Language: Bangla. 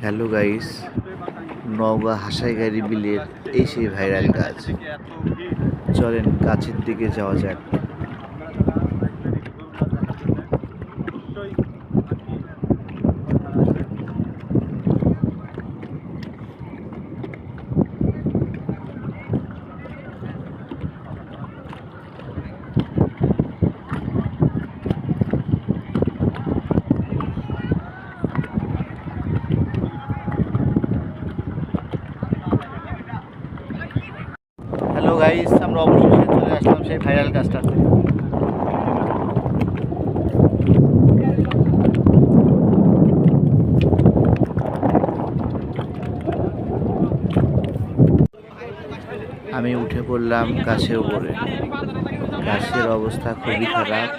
হ্যালো গাইস, নওগাঁ হাসাইগাড়ি বিলের এই সেই ভাইরাল গাছ। চলেন গাছের দিকে যাওয়া যাক। হ্যালো গাইস, আমরা অবশেষে চলে আসলাম সেই ভাইরাল গাছটাতে। আমি উঠে পড়লাম গাছের উপরে। গাছের অবস্থা খুবই খারাপ।